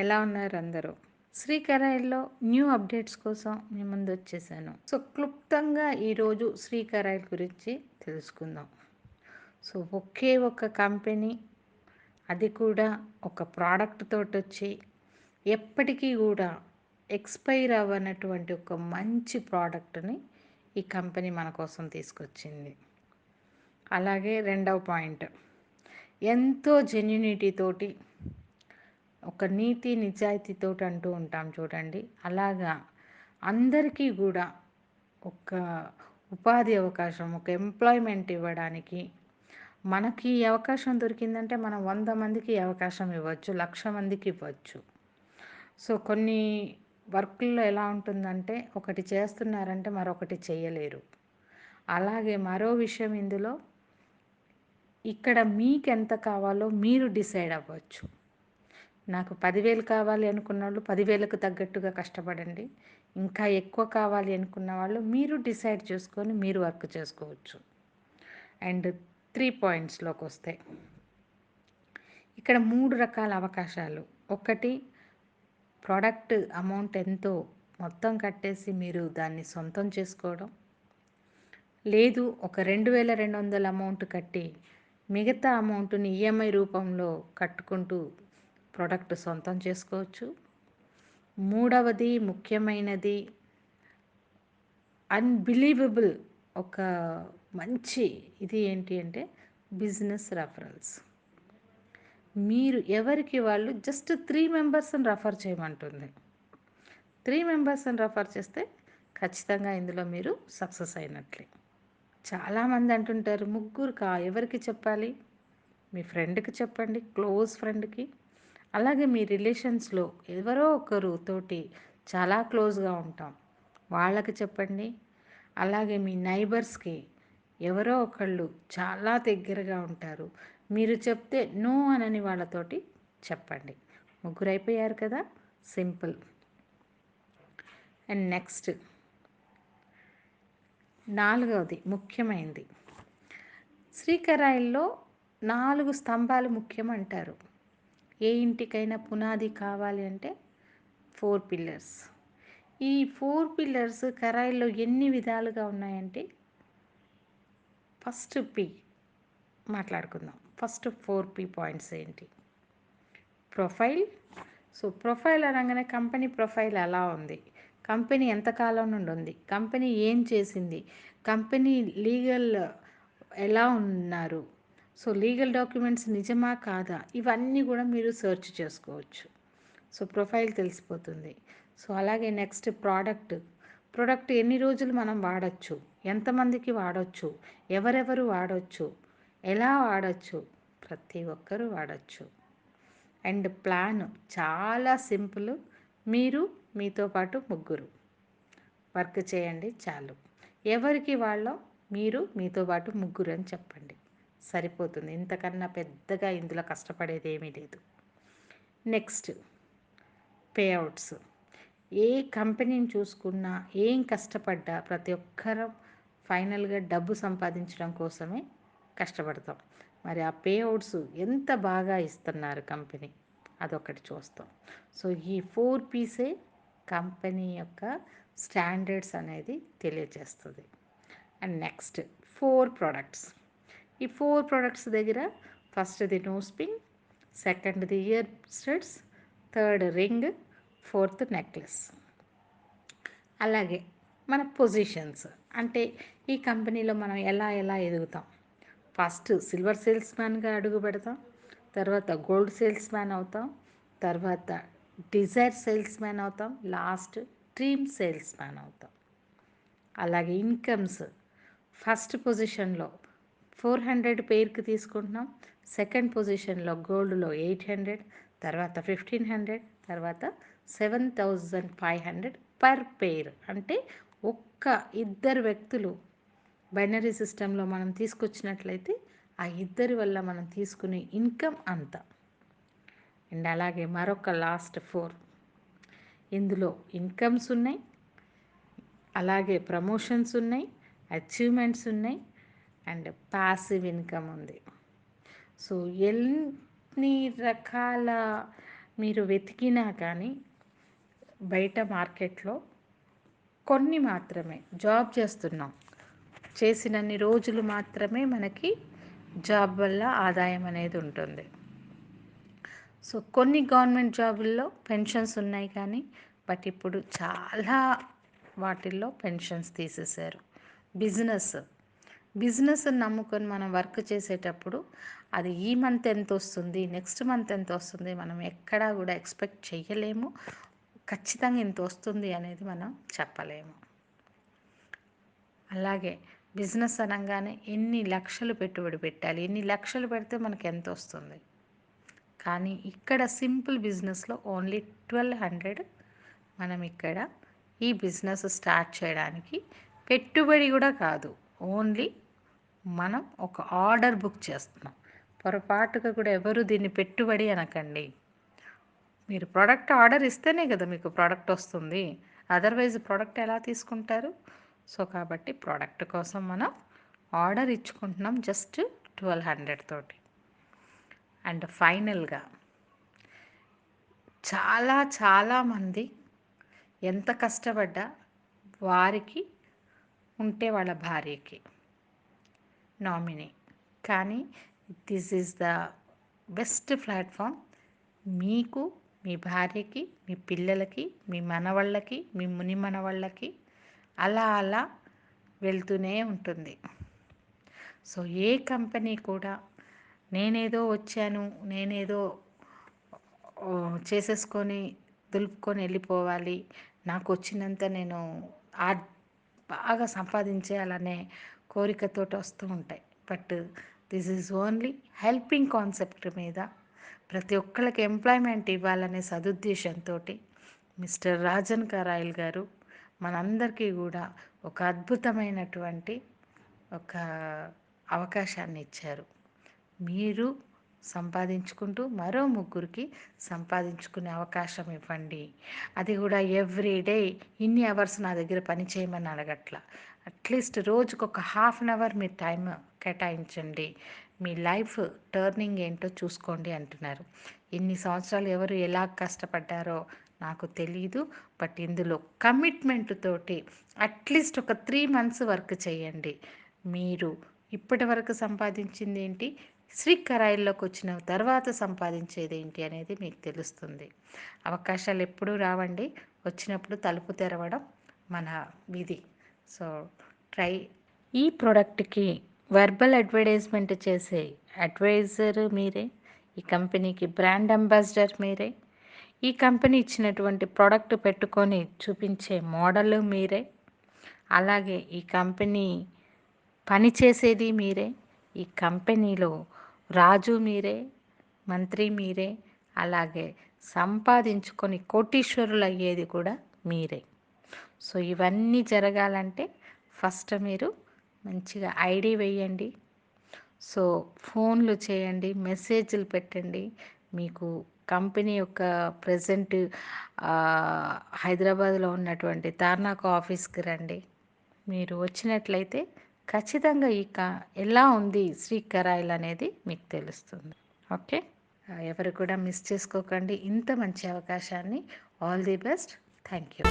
ఎలా ఉన్నారు అందరూ? శ్రీకరైలో న్యూ అప్డేట్స్ కోసం మీ ముందు వచ్చేసాను. సో క్లుప్తంగా ఈరోజు శ్రీకరైల్ గురించి తెలుసుకుందాం. సో ఒకే ఒక కంపెనీ, అది కూడా ఒక ప్రోడక్ట్ తోటొచ్చి ఎప్పటికీ కూడా ఎక్స్పైర్ అవ్వనటువంటి ఒక మంచి ప్రోడక్ట్ని ఈ కంపెనీ మన కోసం తీసుకొచ్చింది. అలాగే రెండవ పాయింట్, ఎంతో జెన్యూనిటీ తోటి, ఒక నీతి నిజాయితీతోటి అంటూ ఉంటాం చూడండి, అలాగా అందరికీ కూడా ఒక ఉపాధి అవకాశం, ఒక ఎంప్లాయ్మెంట్ ఇవ్వడానికి మనకి ఈ అవకాశం దొరికిందంటే మనం 100 మందికి ఈ అవకాశం ఇవ్వచ్చు, 1,00,000 మందికి ఇవ్వచ్చు. సో కొన్ని వర్కుల్లో ఎలా ఉంటుందంటే ఒకటి చేస్తున్నారంటే మరొకటి చేయలేరు. అలాగే మరో విషయం ఇందులో, ఇక్కడ మీకు ఎంత కావాలో మీరు డిసైడ్ అవ్వచ్చు. నాకు 10,000 కావాలి అనుకున్న వాళ్ళు 10,000కు తగ్గట్టుగా కష్టపడండి. ఇంకా ఎక్కువ కావాలి అనుకున్న వాళ్ళు మీరు డిసైడ్ చేసుకొని మీరు వర్క్ చేసుకోవచ్చు. అండ్ 3 పాయింట్స్లోకి వస్తే, ఇక్కడ 3 రకాల అవకాశాలు. ఒకటి, ప్రోడక్ట్ అమౌంట్ ఎంతో మొత్తం కట్టేసి మీరు దాన్ని సొంతం చేసుకోవడం. లేదు, ఒక 2,200 అమౌంట్ కట్టి మిగతా అమౌంట్ని ఈఎంఐ రూపంలో కట్టుకుంటూ ప్రోడక్ట్ సొంతం చేసుకోవచ్చు. మూడవది ముఖ్యమైనది, అన్బిలీవబుల్, ఒక మంచి ఇది ఏంటి అంటే బిజినెస్ రెఫరల్స్. మీరు ఎవరికి వాళ్ళు జస్ట్ 3 మెంబర్స్ని రెఫర్ చేయమంటుంది. 3 మెంబర్స్ని రెఫర్ చేస్తే ఖచ్చితంగా ఇందులో మీరు సక్సెస్ అయినట్లే. చాలామంది అంటుంటారు, ముగ్గురు ఎవరికి చెప్పాలి? మీ ఫ్రెండ్కి చెప్పండి, క్లోజ్ ఫ్రెండ్కి. అలాగే మీ రిలేషన్స్లో ఎవరో ఒకరు తోటి చాలా క్లోజ్గా ఉంటాం, వాళ్ళకి చెప్పండి. అలాగే మీ నైబర్స్కి ఎవరో ఒకళ్ళు చాలా దగ్గరగా ఉంటారు, మీరు చెప్తే నో అనని వాళ్ళతోటి చెప్పండి. ముగ్గురు అయిపోయారు కదా, సింపుల్. అండ్ నెక్స్ట్, నాలుగవది ముఖ్యమైనది, శ్రీకరాయిల్లో 4 స్తంభాలు ముఖ్యం అంటారు. ఏ ఇంటికైనా పునాది కావాలి అంటే 4 పిల్లర్స్. ఈ 4 పిల్లర్స్ కరాయిల్లో ఎన్ని విధాలుగా ఉన్నాయంటే, ఫస్ట్ పి మాట్లాడుకుందాం. ఫస్ట్ 4P పాయింట్స్ ఏంటి? ప్రొఫైల్. సో ప్రొఫైల్ అనగానే కంపెనీ ప్రొఫైల్ ఎలా ఉంది, కంపెనీ ఎంతకాలం నుండి ఉంది, కంపెనీ ఏం చేసింది, కంపెనీ లీగల్ ఎలా ఉన్నారు, సో లీగల్ డాక్యుమెంట్స్ నిజమా కాదా, ఇవన్నీ కూడా మీరు సెర్చ్ చేసుకోవచ్చు. సో ప్రొఫైల్ తెలిసిపోతుంది. సో అలాగే నెక్స్ట్ ప్రోడక్ట్ ఎన్ని రోజులు మనం వాడచ్చు, ఎంతమందికి వాడచ్చు, ఎవరెవరు వాడచ్చు, ఎలా వాడచ్చు, ప్రతి ఒక్కరూ వాడచ్చు. అండ్ ప్లాన్ చాలా సింపుల్, మీరు మీతో పాటు ముగ్గురు వర్క్ చేయండి చాలు. ఎవరికి వాళ్ళం, మీరు మీతో పాటు ముగ్గురు అని చెప్పండి, సరిపోతుంది. ఇంతకన్నా పెద్దగా ఇందులో కష్టపడేది ఏమీ లేదు. Next, payouts. ఏ కంపెనీని చూసుకున్నా, ఏం కష్టపడ్డా ప్రతి ఒక్కరం ఫైనల్గా డబ్బు సంపాదించడం కోసమే కష్టపడతాం. మరి ఆ పేఅవుట్స్ ఎంత బాగా ఇస్తున్నారు కంపెనీ, అదొకటి చూస్తాం. సో ఈ 4Pసే కంపెనీ యొక్క స్టాండర్డ్స్ అనేది తెలియజేస్తుంది. And next 4 products. ఈ 4 ప్రొడక్ట్స్ దగ్గర ఫస్ట్ది నోస్ పిన్, సెకండ్ది ear studs, third ring, fourth necklace. అలాగే మన పొజిషన్స్ అంటే ఈ కంపెనీలో మనం ఎలా ఎలా ఎదుగుతాం. ఫస్ట్ సిల్వర్ సేల్స్ మ్యాన్గా అడుగు పెడతాం, తర్వాత గోల్డ్ సేల్స్ మ్యాన్ అవుతాం, తర్వాత డిజైర్ సేల్స్ మ్యాన్ అవుతాం, లాస్ట్ డ్రీమ్ సేల్స్ మ్యాన్ అవుతాం. అలాగే ఇన్కమ్స్, ఫస్ట్ పొజిషన్లో 400 పేర్కి తీసుకుంటున్నాం, సెకండ్ పొజిషన్లో గోల్డ్లో 800, తర్వాత 1500, తర్వాత 7,500 పర్ పేర్. అంటే ఒక్క ఇద్దరు వ్యక్తులు బైనరీ సిస్టంలో మనం తీసుకొచ్చినట్లయితే ఆ ఇద్దరి వల్ల మనం తీసుకునే ఇన్కమ్ అంత. అండ్ అలాగే మరొక లాస్ట్ 4, ఇందులో ఇన్కమ్స్ ఉన్నాయి, అలాగే ప్రమోషన్స్ ఉన్నాయి, అచీవ్మెంట్స్ ఉన్నాయి, అండ్ పాసివ్ ఇన్కమ్ ఉంది. సో ఎన్ని రకాల మీరు వెతికినా కానీ బయట మార్కెట్లో కొన్ని మాత్రమే జాబ్ చేస్తున్నాం, చేసినన్ని రోజులు మాత్రమే మనకి జాబ్ వల్ల ఆదాయం అనేది ఉంటుంది. సో కొన్ని గవర్నమెంట్ జాబుల్లో పెన్షన్స్ ఉన్నాయి కానీ బట్ ఇప్పుడు చాలా వాటిల్లో పెన్షన్స్ తీసేశారు. బిజినెస్ నమ్ముకొని మనం వర్క్ చేసేటప్పుడు అది ఈ మంత్ ఎంత వస్తుంది, నెక్స్ట్ మంత్ ఎంత వస్తుంది, మనం ఎక్కడా కూడా ఎక్స్పెక్ట్ చేయలేము. ఖచ్చితంగా ఇంత వస్తుంది అనేది మనం చెప్పలేము. అలాగే బిజినెస్ అనగానే ఎన్ని లక్షలు పెట్టుబడి పెట్టాలి, ఎన్ని లక్షలు పెడితే మనకు ఎంత వస్తుంది. కానీ ఇక్కడ సింపుల్ బిజినెస్లో ఓన్లీ 1200 మనం ఇక్కడ ఈ బిజినెస్ స్టార్ట్ చేయడానికి పెట్టుబడి కూడా కాదు, ఓన్లీ మనం ఒక ఆర్డర్ బుక్ చేస్తున్నాం. పొరపాటుగా కూడా ఎవరు దీన్ని పెట్టుబడి అనకండి. మీరు ప్రోడక్ట్ ఆర్డర్ ఇస్తేనే కదా మీకు ప్రోడక్ట్ వస్తుంది, అదర్వైజ్ ప్రోడక్ట్ ఎలా తీసుకుంటారు? సో కాబట్టి ప్రోడక్ట్ కోసం మనం ఆర్డర్ ఇచ్చుకుంటున్నాం జస్ట్ 1200 తోటి. అండ్ ఫైనల్గా చాలామంది ఎంత కష్టపడ్డా వారికి ఉంటే వాళ్ళ భార్యకి నామినీ. కానీ this is the best platform. మీకు, మీ భార్యకి, మీ పిల్లలకి, మీ మనవాళ్ళకి, మీ ముని మనవాళ్ళకి అలా అలా వెళ్తూనే ఉంటుంది. సో ఏ కంపెనీ కూడా నేనేదో వచ్చాను, నేనేదో చేసేసుకొని దులుపుకొని వెళ్ళిపోవాలి, నాకు వచ్చినంత నేను బాగా సంపాదించేయాలనే కోరికతోటి వస్తూ ఉంటాయి. But this is only helping concept మీద ప్రతి ఒక్కళ్ళకి ఎంప్లాయ్మెంట్ ఇవ్వాలనే సదుద్దేశంతో మిస్టర్ రాజన్ కరాయల్ గారు మనందరికీ కూడా ఒక అద్భుతమైనటువంటి ఒక అవకాశాన్ని ఇచ్చారు. మీరు సంపాదించుకుంటూ మరో ముగ్గురికి సంపాదించుకునే అవకాశం ఇవ్వండి. అది కూడా ఎవ్రీడే ఇన్ని అవర్స్ నా దగ్గర పని చేయమని అడగట్ల, అట్లీస్ట్ రోజుకు ఒక ½ అవర్ మీరు టైం కేటాయించండి, మీ లైఫ్ టర్నింగ్ ఏంటో చూసుకోండి అంటున్నారు. ఇన్ని సంవత్సరాలు ఎవరు ఎలా కష్టపడ్డారో నాకు తెలీదు. బట్ ఇందులో కమిట్మెంట్ తోటి అట్లీస్ట్ ఒక 3 months వర్క్ చేయండి. మీరు ఇప్పటి వరకు సంపాదించింది ఏంటి, శ్రీ కరాయిల్లోకి వచ్చిన తర్వాత సంపాదించేది ఏంటి అనేది మీకు తెలుస్తుంది. అవకాశాలు ఎప్పుడూ రావండి, వచ్చినప్పుడు తలుపు తెరవడం మన విధి. So try. ఈ ప్రోడక్ట్కి వర్బల్ అడ్వర్టైజ్మెంట్ చేసే అడ్వైజర్ మీరే, ఈ కంపెనీకి బ్రాండ్ అంబాసిడర్ మీరే, ఈ కంపెనీ ఇచ్చినటువంటి ప్రోడక్ట్ పెట్టుకొని చూపించే మోడల్ మీరే, అలాగే ఈ కంపెనీ పనిచేసేది మీరే, ఈ కంపెనీలో రాజు మీరే, మంత్రి మీరే, అలాగే సంపాదించుకొని కోటీశ్వరులు అయ్యేది కూడా మీరే. సో ఇవన్నీ జరగాలంటే ఫస్ట్ మీరు మంచిగా ఐడి వేయండి, సో ఫోన్లు చేయండి, మెసేజ్లు పెట్టండి. మీకు కంపెనీ యొక్క ప్రజెంట్ హైదరాబాద్లో ఉన్నటువంటి తార్నాక ఆఫీస్కి రండి. మీరు వచ్చినట్లయితే ఖచ్చితంగా ఎలా ఉంది శ్రీ కరాయిల్ అనేది మీకు తెలుస్తుంది. ఓకే, ఎవరు కూడా మిస్ చేసుకోకండి ఇంత మంచి అవకాశాన్ని. All the best. Thank you.